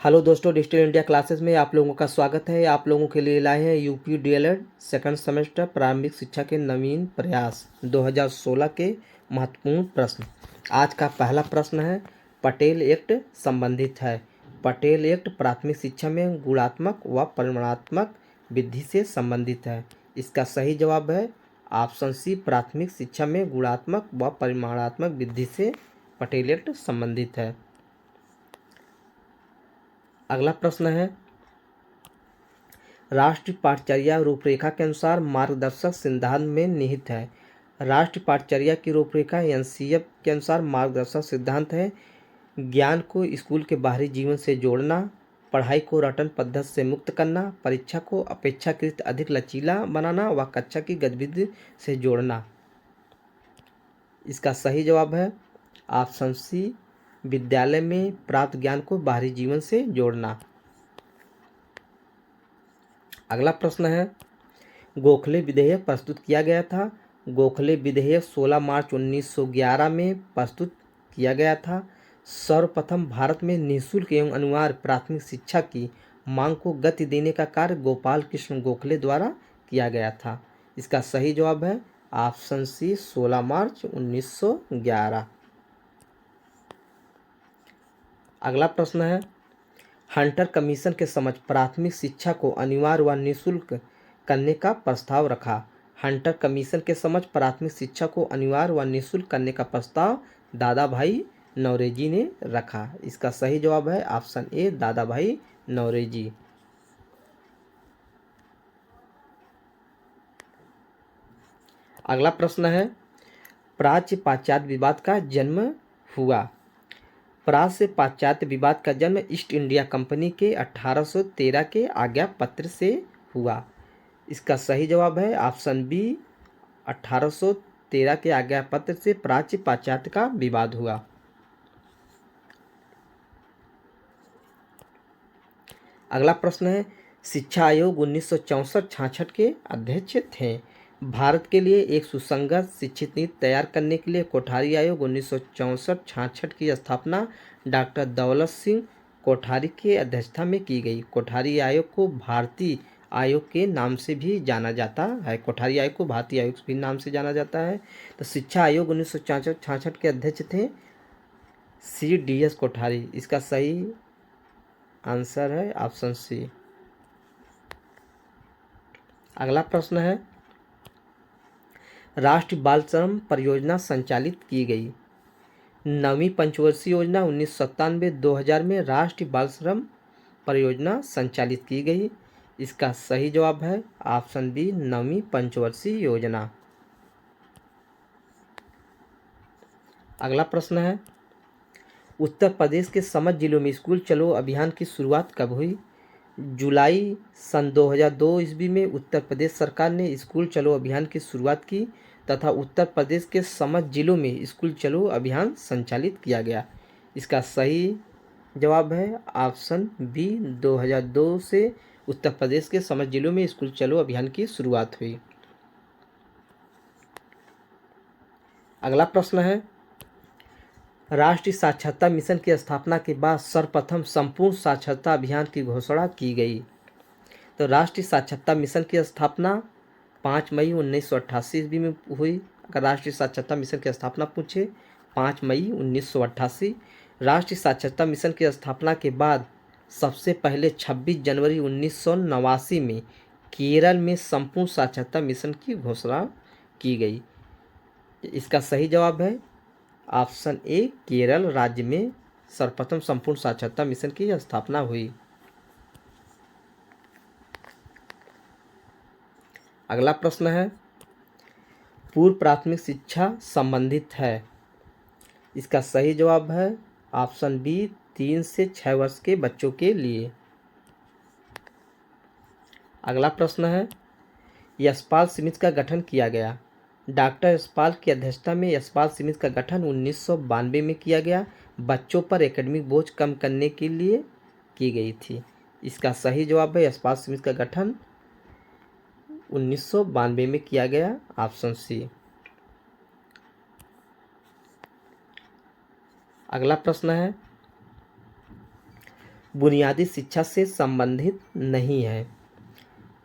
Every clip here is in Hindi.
हेलो दोस्तों, डिजिटल इंडिया क्लासेस में आप लोगों का स्वागत है। आप लोगों के लिए लाए हैं यूपी डीएलएड सेकंड सेमेस्टर प्रारंभिक शिक्षा के नवीन प्रयास 2016 के महत्वपूर्ण प्रश्न। आज का पहला प्रश्न है, पटेल एक्ट संबंधित है। पटेल एक्ट प्राथमिक शिक्षा में गुणात्मक व परिमाणात्मक वृद्धि से संबंधित है। इसका सही जवाब है ऑप्शन सी, प्राथमिक शिक्षा में गुणात्मक व परिमाणात्मक वृद्धि से पटेल एक्ट संबंधित है। अगला प्रश्न है, राष्ट्रीय पाठचर्या रूपरेखा के अनुसार मार्गदर्शक सिद्धांत में निहित है। राष्ट्रीय पाठचर्या की रूपरेखा एनसीएफ के अनुसार मार्गदर्शक सिद्धांत है ज्ञान को स्कूल के बाहरी जीवन से जोड़ना, पढ़ाई को रटन पद्धति से मुक्त करना, परीक्षा को अपेक्षाकृत अधिक लचीला बनाना व कक्षा की गतिविधि से जोड़ना। इसका सही जवाब है ऑप्शन सी, विद्यालय में प्राप्त ज्ञान को बाहरी जीवन से जोड़ना। अगला प्रश्न है, गोखले विधेयक प्रस्तुत किया गया था। गोखले विधेयक 16 मार्च 1911 में प्रस्तुत किया गया था। सर्वप्रथम भारत में निःशुल्क एवं अनिवार्य प्राथमिक शिक्षा की मांग को गति देने का कार्य गोपाल कृष्ण गोखले द्वारा किया गया था। इसका सही जवाब है ऑप्शन सी, 16 मार्च 1911। अगला प्रश्न है, हंटर कमीशन के समक्ष प्राथमिक शिक्षा को अनिवार्य व निःशुल्क करने का प्रस्ताव रखा। हंटर कमीशन के समक्ष प्राथमिक शिक्षा को अनिवार्य व निःशुल्क करने का प्रस्ताव दादा भाई नौरोजी ने रखा। इसका सही जवाब है ऑप्शन ए, दादा भाई नौरोजी। अगला प्रश्न है, प्राच्य पाश्चात्य विवाद का जन्म हुआ। प्राच्य पाश्चात्य विवाद का जन्म ईस्ट इंडिया कंपनी के 1813 के आज्ञा पत्र से हुआ। इसका सही जवाब है ऑप्शन बी, 1813 के आज्ञा पत्र से प्राच्य पाश्चात्य का विवाद हुआ। अगला प्रश्न है, शिक्षा आयोग 1964-66 के अध्यक्ष थे। भारत के लिए एक सुसंगत शिक्षित नीति तैयार करने के लिए कोठारी आयोग 1964-66 की स्थापना डॉक्टर दौलत सिंह कोठारी की अध्यक्षता में की गई। कोठारी आयोग को भारतीय आयोग के नाम से भी जाना जाता है। कोठारी आयोग को भारतीय आयोग के नाम से जाना जाता है। तो शिक्षा आयोग 1964-66 के अध्यक्ष थे CDS कोठारी। इसका सही आंसर है ऑप्शन सी। अगला प्रश्न है, राष्ट्रीय बाल श्रम परियोजना संचालित की गई। नवीं पंचवर्षीय योजना 1997-2000 में राष्ट्रीय बाल श्रम परियोजना संचालित की गई। इसका सही जवाब है ऑप्शन बी, नवीं पंचवर्षीय योजना। अगला प्रश्न है, उत्तर प्रदेश के समस्त जिलों में स्कूल चलो अभियान की शुरुआत कब हुई। जुलाई सन 2002 ईस्वी में उत्तर प्रदेश सरकार ने स्कूल चलो अभियान की शुरुआत की तथा उत्तर प्रदेश के समस्त जिलों में स्कूल चलो अभियान संचालित किया गया। इसका सही जवाब है ऑप्शन बी, 2002 से उत्तर प्रदेश के समस्त जिलों में स्कूल चलो अभियान की शुरुआत हुई। अगला प्रश्न है, राष्ट्रीय साक्षरता मिशन की स्थापना के बाद सर्वप्रथम संपूर्ण साक्षरता अभियान की घोषणा की गई। तो राष्ट्रीय साक्षरता मिशन की स्थापना 5 मई 1988 ईस्वी में हुई। अगर राष्ट्रीय साक्षरता मिशन की स्थापना पूछे 5 मई 1988। राष्ट्रीय साक्षरता मिशन की स्थापना के बाद सबसे पहले 26 जनवरी 1989 में केरल में संपूर्ण साक्षरता मिशन की घोषणा की गई। इसका सही जवाब है ऑप्शन ए, केरल राज्य में सर्वप्रथम संपूर्ण साक्षरता मिशन की स्थापना हुई। अगला प्रश्न है, पूर्व प्राथमिक शिक्षा संबंधित है। इसका सही जवाब है ऑप्शन बी, 3 से 6 वर्ष के बच्चों के लिए। अगला प्रश्न है, यशपाल समिति का गठन किया गया। डॉक्टर यशपाल की अध्यक्षता में यशपाल समिति का गठन 1992 में किया गया। बच्चों पर एकेडमिक बोझ कम करने के लिए की गई थी। इसका सही जवाब है यशपाल समिति का गठन 1992 में किया गया, ऑप्शन सी। अगला प्रश्न है, बुनियादी शिक्षा से संबंधित नहीं है।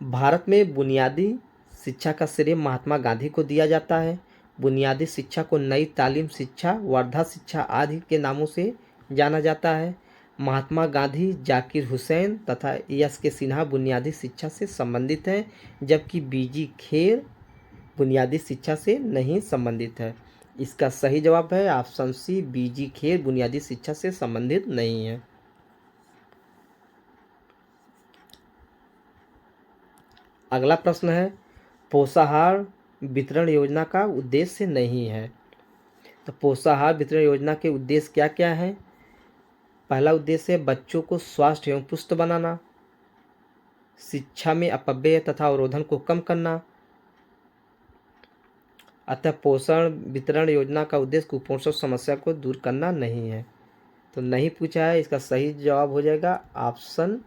भारत में बुनियादी शिक्षा का श्रेय महात्मा गांधी को दिया जाता है। बुनियादी शिक्षा को नई तालीम शिक्षा, वर्धा शिक्षा आदि के नामों से जाना जाता है। महात्मा गांधी, जाकिर हुसैन तथा एस के सिन्हा बुनियादी शिक्षा से संबंधित हैं, जबकि बीजी खेर बुनियादी शिक्षा से नहीं संबंधित है। इसका सही जवाब है ऑप्शन सी, बीजी खेर बुनियादी शिक्षा से संबंधित नहीं है। अगला प्रश्न है, पोषाहार वितरण योजना का उद्देश्य नहीं है। तो पोषाहार वितरण योजना के उद्देश्य क्या क्या है? पहला उद्देश्य है बच्चों को स्वस्थ एवं पुष्ट बनाना, शिक्षा में अपव्यय तथा अवरोधन को कम करना। अतः पोषण वितरण योजना का उद्देश्य कुपोषण समस्या को दूर करना नहीं है। तो नहीं पूछा है, इसका सही जवाब हो जाएगा ऑप्शन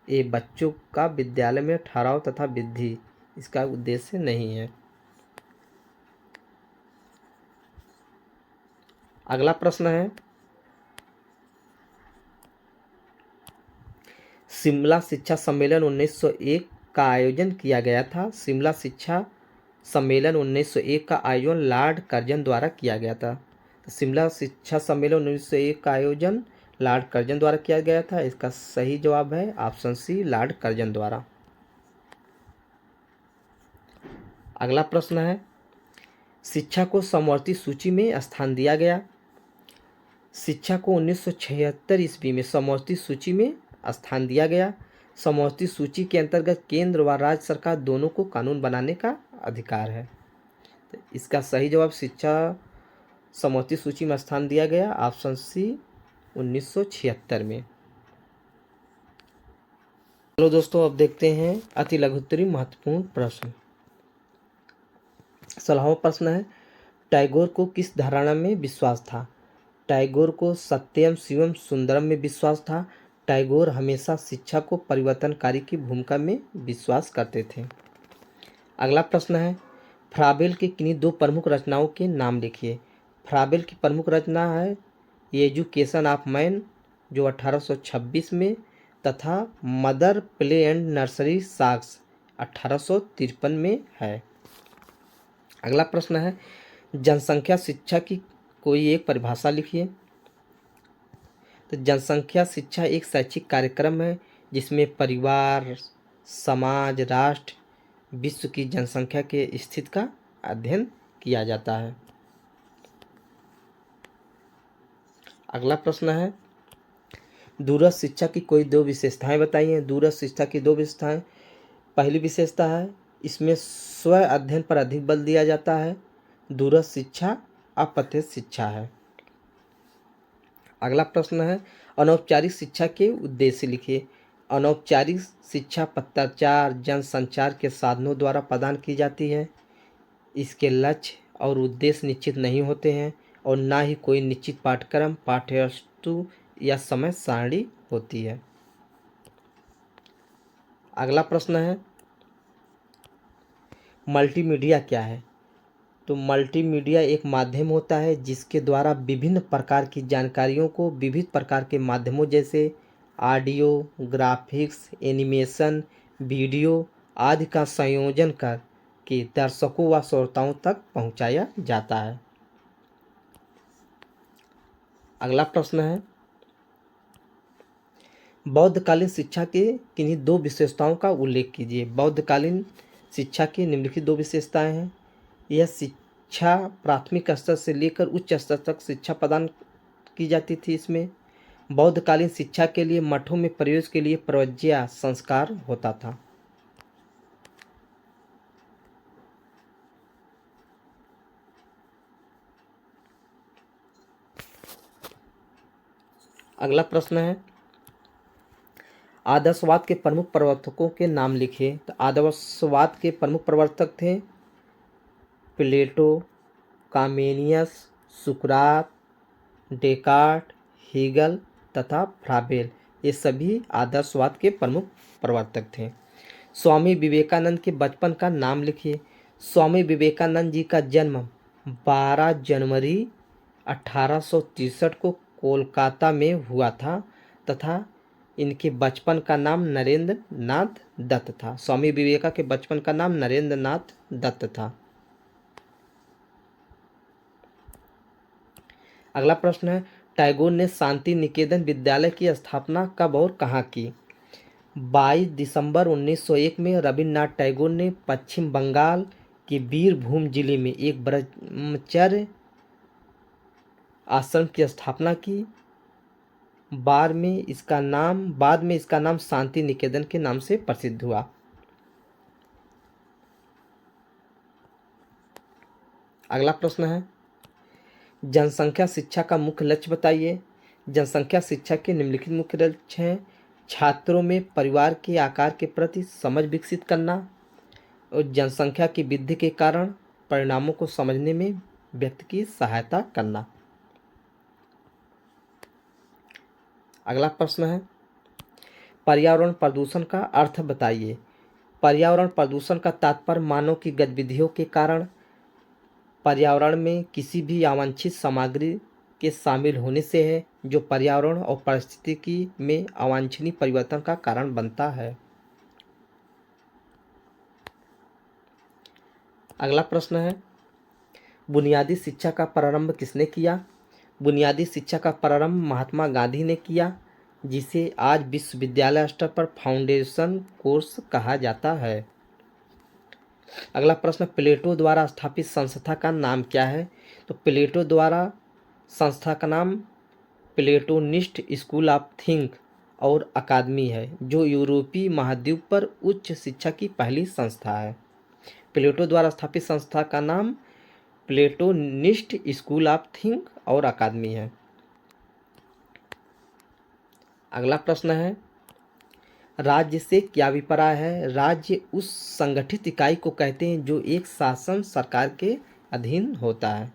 ए, बच्चों का विद्यालय में ठहराव तथा वृद्धि, इसका उद्देश्य नहीं है। अगला प्रश्न है, शिमला शिक्षा सम्मेलन 1901 का आयोजन किया गया था। शिमला शिक्षा सम्मेलन 1901 का आयोजन लॉर्ड कर्जन द्वारा किया गया था। तो शिमला शिक्षा सम्मेलन 1901 का आयोजन लॉर्ड कर्जन द्वारा किया गया था। इसका सही जवाब है ऑप्शन सी, लॉर्ड कर्जन द्वारा। अगला प्रश्न है, शिक्षा को समवर्ती सूची में स्थान दिया गया। शिक्षा को 1976 ईस्वी में समवर्ती सूची में स्थान दिया गया। समवर्ती सूची के अंतर्गत केंद्र व राज्य सरकार दोनों को कानून बनाने का अधिकार है। तो इसका सही जवाब शिक्षा समवर्ती सूची में स्थान दिया गया ऑप्शन सी, 1976 में। चलो दोस्तों, अब देखते हैं अति लघुत्तरी महत्वपूर्ण प्रश्न। 16वां प्रश्न है, टैगोर को किस धारणा में विश्वास था? टैगोर को सत्यम शिवम सुंदरम में विश्वास था। टैगोर हमेशा शिक्षा को परिवर्तनकारी की भूमिका में विश्वास करते थे। अगला प्रश्न है, फ्राबेल की किन्हीं दो प्रमुख रचनाओं के नाम लिखिए। फ्राबेल की प्रमुख रचना है एजुकेशन ऑफ मैन जो 1826 में, तथा mother play and nursery songs 1853 में है। अगला प्रश्न है, जनसंख्या शिक्षा की कोई एक परिभाषा लिखिए। तो जनसंख्या शिक्षा एक शैक्षिक कार्यक्रम है जिसमें परिवार, समाज, राष्ट्र, विश्व की जनसंख्या के स्थिति का अध्ययन किया जाता है। अगला प्रश्न है, दूरस्थ शिक्षा की कोई दो विशेषताएं बताइए। दूरस्थ शिक्षा की दो विशेषताएं, पहली विशेषता है इसमें स्व अध्ययन पर अधिक बल दिया जाता है। दूरस्थ शिक्षा अप्रत्यक्ष शिक्षा है। अगला प्रश्न है, अनौपचारिक शिक्षा के उद्देश्य लिखिए। अनौपचारिक शिक्षा पत्राचार, जनसंचार के साधनों द्वारा प्रदान की जाती है। इसके लक्ष्य और उद्देश्य निश्चित नहीं होते हैं और ना ही कोई निश्चित पाठ्यक्रम, पाठ्यवस्तु या समय सारणी होती है। अगला प्रश्न है, मल्टीमीडिया क्या है? तो मल्टीमीडिया एक माध्यम होता है जिसके द्वारा विभिन्न प्रकार की जानकारियों को विविध प्रकार के माध्यमों जैसे ऑडियो, ग्राफिक्स, एनिमेशन, वीडियो आदि का संयोजन कर के दर्शकों व श्रोताओं तक पहुंचाया जाता है। अगला प्रश्न है, बौद्धकालीन शिक्षा के किन्हीं दो विशेषताओं का उल्लेख कीजिए। बौद्धकालीन शिक्षा की निम्नलिखित दो विशेषताएं हैं। यह शिक्षा प्राथमिक स्तर से लेकर उच्च स्तर तक शिक्षा प्रदान की जाती थी। इसमें बौद्धकालीन शिक्षा के लिए मठों में प्रवेश के लिए प्रव्रज्या संस्कार होता था। अगला प्रश्न है, आदर्शवाद के प्रमुख प्रवर्तकों के नाम लिखिए। तो आदर्शवाद के प्रमुख प्रवर्तक थे प्लेटो, कामेनियस, सुकरात, डेकार्ट, हीगल तथा फ्राबेल। ये सभी आदर्शवाद के प्रमुख प्रवर्तक थे। स्वामी विवेकानंद के बचपन का नाम लिखिए। स्वामी विवेकानंद जी का जन्म 12 जनवरी 1863 को कोलकाता में हुआ था तथा इनके बचपन का नाम नरेंद्र नाथ दत्त था। स्वामी विवेका के बचपन का नाम नरेंद्र नाथ दत्त था। अगला प्रश्न है, टैगोर ने शांति निकेतन विद्यालय की स्थापना कब और कहाँ की? 22 दिसंबर 1901 में रविन्द्रनाथ टैगोर ने पश्चिम बंगाल के बीरभूम जिले में एक ब्रह्मचर्य आश्रम की स्थापना की। बाद में इसका नाम शांति निकेतन के नाम से प्रसिद्ध हुआ। अगला प्रश्न है, जनसंख्या शिक्षा का मुख्य लक्ष्य बताइए। जनसंख्या शिक्षा के निम्नलिखित मुख्य लक्ष्य हैं, छात्रों में परिवार के आकार के प्रति समझ विकसित करना और जनसंख्या की वृद्धि के कारण परिणामों को समझने में व्यक्ति की सहायता करना। अगला प्रश्न है, पर्यावरण प्रदूषण का अर्थ बताइए। पर्यावरण प्रदूषण का तात्पर्य मानव की गतिविधियों के कारण पर्यावरण में किसी भी अवांछित सामग्री के शामिल होने से है, जो पर्यावरण और पारिस्थितिकी में अवांछनीय परिवर्तन का कारण बनता है। अगला प्रश्न है, बुनियादी शिक्षा का प्रारंभ किसने किया? बुनियादी शिक्षा का प्रारंभ महात्मा गांधी ने किया, जिसे आज विश्वविद्यालय स्तर पर फाउंडेशन कोर्स कहा जाता है। अगला प्रश्न, प्लेटो द्वारा स्थापित संस्था का नाम क्या है? तो प्लेटो द्वारा संस्था का नाम प्लेटोनिस्ट स्कूल ऑफ थिंक और अकादमी है, जो यूरोपीय महाद्वीप पर उच्च शिक्षा की पहली संस्था है। प्लेटो द्वारा स्थापित संस्था का नाम प्लेटोनिस्ट स्कूल ऑफ थिंक और अकादमी है। अगला प्रश्न है, राज्य से क्या अभिप्राय है? राज्य उस संगठित इकाई को कहते हैं जो एक शासन सरकार के अधीन होता है।